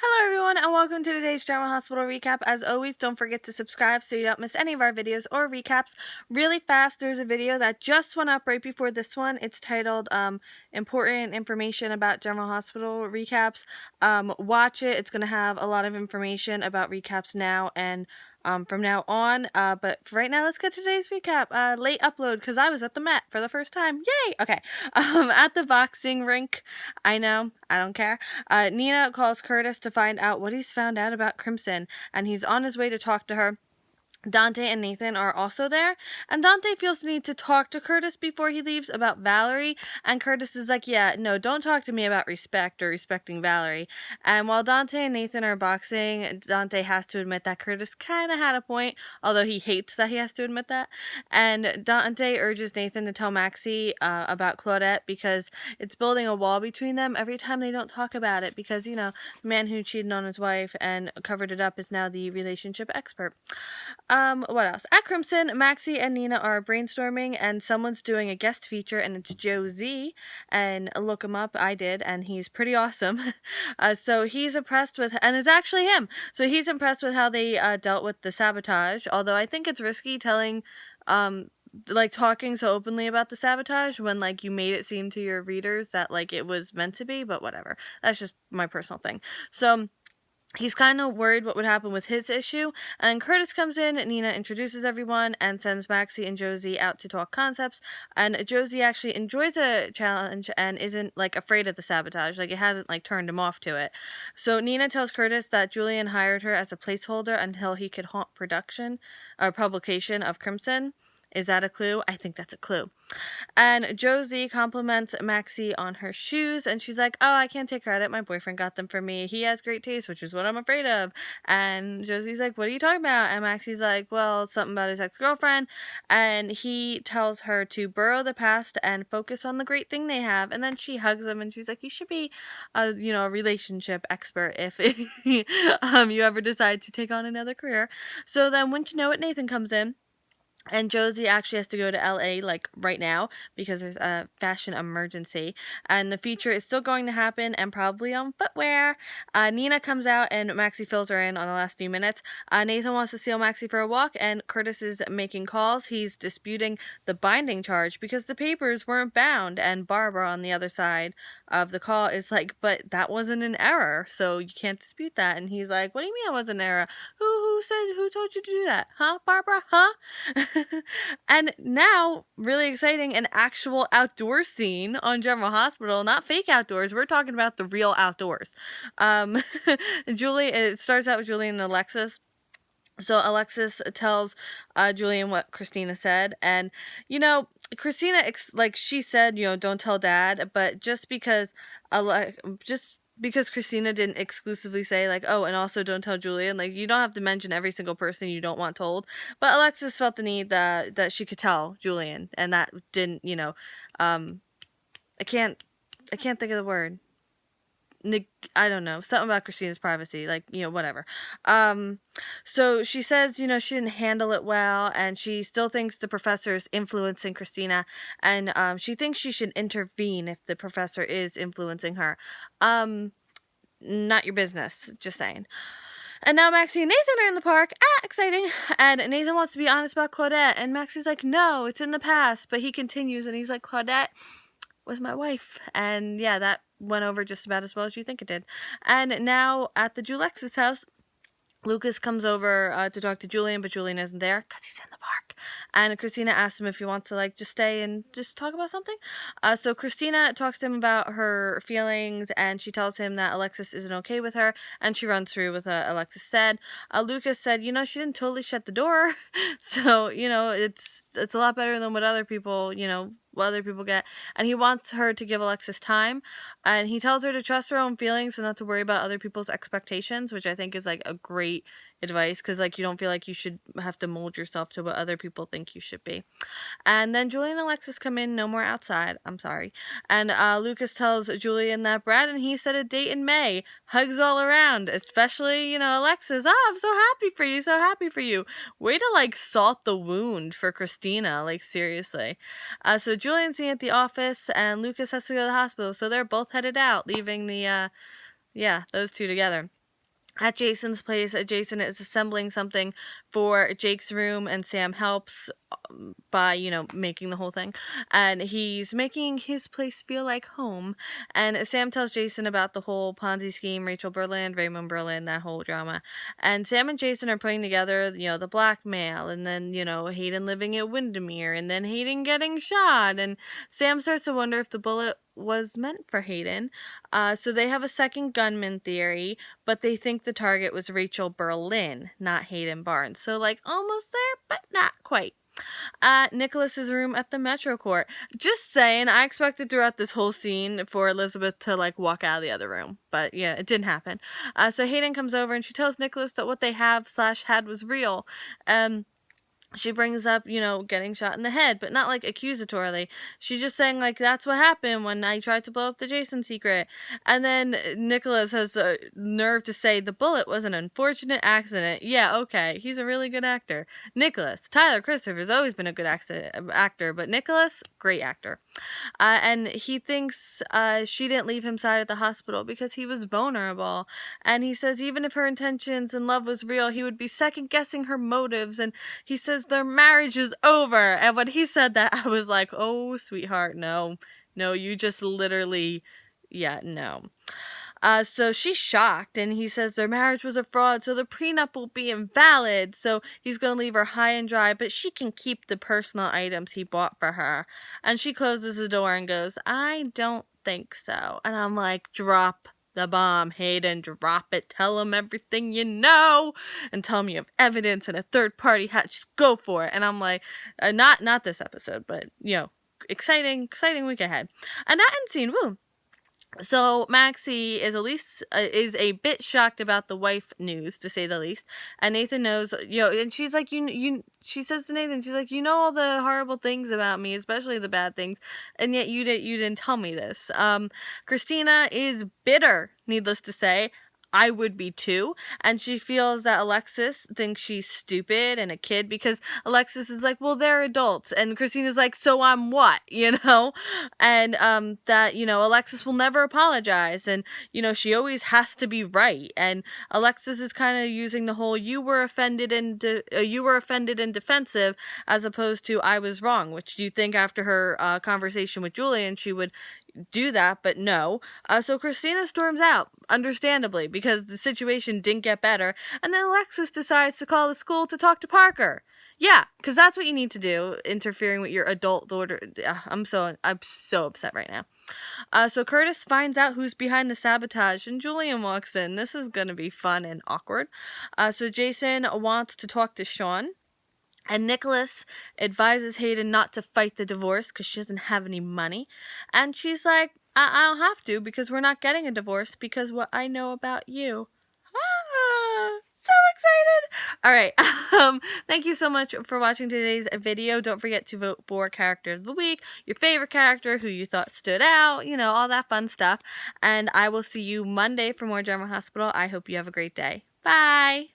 Hello everyone and welcome to today's Drama Hospital recap. As always, don't forget to subscribe so you don't miss any of our videos or recaps. Really fast, there's a video that just went up right before this one. It's titled Important Information About General Hospital Recaps. Watch it. It's going to have a lot of information about recaps now and from now on. But for right now, let's get to today's recap. Late upload because I was at the Met for the first time. Yay! Okay. At the boxing rink. I know. I don't care. Nina calls Curtis to find out what he's found out about Crimson, and he's on his way to talk to her. Dante and Nathan are also there, and Dante feels the need to talk to Curtis before he leaves about Valerie, and Curtis is like, yeah, no, don't talk to me about respect or respecting Valerie. And while Dante and Nathan are boxing, Dante has to admit that Curtis kind of had a point, although he hates that he has to admit that. And Dante urges Nathan to tell Maxie about Claudette because it's building a wall between them every time they don't talk about it because, you know, the man who cheated on his wife and covered it up is now the relationship expert. What else? At Crimson, Maxie and Nina are brainstorming, and someone's doing a guest feature, and it's Josie. And look him up, I did, and he's pretty awesome. So he's impressed with, and it's actually him. So he's impressed with how they dealt with the sabotage. Although I think it's risky telling, like talking so openly about the sabotage when like you made it seem to your readers that like it was meant to be. But whatever. That's just my personal thing. So he's kind of worried what would happen with his issue, and Curtis comes in, Nina introduces everyone, and sends Maxie and Josie out to talk concepts, and Josie actually enjoys a challenge and isn't, like, afraid of the sabotage, like, it hasn't, like, turned him off to it. So Nina tells Curtis that Julian hired her as a placeholder until he could haunt publication of Crimson. Is that a clue? I think that's a clue. And Josie compliments Maxie on her shoes, and she's like, oh, I can't take credit. My boyfriend got them for me. He has great taste, which is what I'm afraid of. And Josie's like, what are you talking about? And Maxie's like, well, something about his ex-girlfriend. And he tells her to burrow the past and focus on the great thing they have. And then she hugs him, and she's like, you should be a relationship expert if you ever decide to take on another career. So then, wouldn't you know it, Nathan comes in. And Josie actually has to go to LA, like, right now because there's a fashion emergency. And the feature is still going to happen and probably on footwear. Nina comes out and Maxie fills her in on the last few minutes. Nathan wants to steal Maxie for a walk and Curtis is making calls. He's disputing the binding charge because the papers weren't bound. And Barbara on the other side of the call is like, but that wasn't an error, so you can't dispute that. And he's like, what do you mean it was an error? Who told you to do that? Huh, Barbara? Huh? And now, really exciting, an actual outdoor scene on General Hospital, not fake outdoors. We're talking about the real outdoors. It starts out with Julian and Alexis. So Alexis tells Julian what Christina said, and Christina she said, don't tell Dad, but just because Christina didn't exclusively say, like, oh, and also don't tell Julian, like, you don't have to mention every single person you don't want told. But Alexis felt the need that she could tell Julian, and that didn't, I can't think of the word. I don't know, something about Christina's privacy, like, whatever. So she says, she didn't handle it well, and she still thinks the professor is influencing Christina, and she thinks she should intervene if the professor is influencing her. Not your business, just saying. And now Maxie and Nathan are in the park. Exciting. And Nathan wants to be honest about Claudette, and Maxie's like, no, it's in the past. But he continues, and he's like, Claudette was my wife. And yeah, that went over just about as well as you think it did. And now at the Julex's house, Lucas comes over to talk to Julian, but Julian isn't there because he's in the park. And Christina asks him if he wants to, like, just stay and just talk about something. So Christina talks to him about her feelings, and she tells him that Alexis isn't okay with her, and she runs through with what Alexis said. Lucas said, she didn't totally shut the door. So, it's a lot better than what other people, what other people get. And he wants her to give Alexis time, and he tells her to trust her own feelings and not to worry about other people's expectations, which I think is, like, a great advice, because, like, you don't feel like you should have to mold yourself to what other people think you should be. And then Julian and Alexis come in. No more outside. I'm sorry. And Lucas tells Julian that Brad and he set a date in May. Hugs all around, especially, Alexis. Oh, I'm so happy for you. So happy for you. Way to, like, salt the wound for Christina. Like, seriously. So Julian's seen at the office, and Lucas has to go to the hospital. So they're both headed out, leaving those two together. at Jason's place. Jason is assembling something for Jake's room, and Sam helps by, making the whole thing. And he's making his place feel like home. And Sam tells Jason about the whole Ponzi scheme, Rachel Berlin, Raymond Berlin, that whole drama. And Sam and Jason are putting together, the blackmail, and then, Hayden living at Windermere, and then Hayden getting shot. And Sam starts to wonder if the bullet was meant for Hayden. So they have a second gunman theory, but they think the target was Rachel Berlin, not Hayden Barnes. So, almost there, but not quite. At Nicholas's room at the Metro Court. Just saying, I expected throughout this whole scene for Elizabeth to, walk out of the other room. But, yeah, it didn't happen. So Hayden comes over, and she tells Nicholas that what they have/had was real. She brings up, getting shot in the head, but not, accusatorily. She's just saying, that's what happened when I tried to blow up the Jason secret. And then Nicholas has a nerve to say the bullet was an unfortunate accident. Yeah, okay, he's a really good actor. Nicholas, Tyler Christopher's always been a good actor, but Nicholas, great actor. And he thinks she didn't leave him side at the hospital because he was vulnerable. And he says even if her intentions and love was real, he would be second-guessing her motives. And he says their marriage is over. And when he said that, I was like, oh, sweetheart, no, you just literally, no. So she's shocked, and he says their marriage was a fraud, so the prenup will be invalid. So he's going to leave her high and dry, but she can keep the personal items he bought for her. And she closes the door and goes, I don't think so. And I'm like, drop the bomb, Hayden, drop it. Tell him everything you know, and tell him you have evidence and a third party has. Just go for it. And I'm like, not this episode, but exciting week ahead. And that end scene, woo. So Maxie is is a bit shocked about the wife news, to say the least. And Nathan knows, and she's like, she says to Nathan, she's like, all the horrible things about me, especially the bad things, and yet you didn't tell me this. Christina is bitter, needless to say. I would be too. And she feels that Alexis thinks she's stupid and a kid because Alexis is like, well, they're adults. And Christina's like, so I'm what, And that, Alexis will never apologize. And, she always has to be right. And Alexis is kind of using the whole you were offended and defensive as opposed to I was wrong, which you think after her conversation with Julian, she would do that, but no. So Christina storms out, understandably, because the situation didn't get better. And then Alexis decides to call the school to talk to Parker. Yeah, because that's what you need to do, interfering with your adult daughter. I'm so upset right now. So Curtis finds out who's behind the sabotage, and Julian walks in. This is going to be fun and awkward. So Jason wants to talk to Sean. And Nicholas advises Hayden not to fight the divorce because she doesn't have any money. And she's like, I don't have to because we're not getting a divorce because what I know about you. So excited. All right. Thank you so much for watching today's video. Don't forget to vote for Character of the Week, your favorite character, who you thought stood out, all that fun stuff. And I will see you Monday for more Drama Hospital. I hope you have a great day. Bye.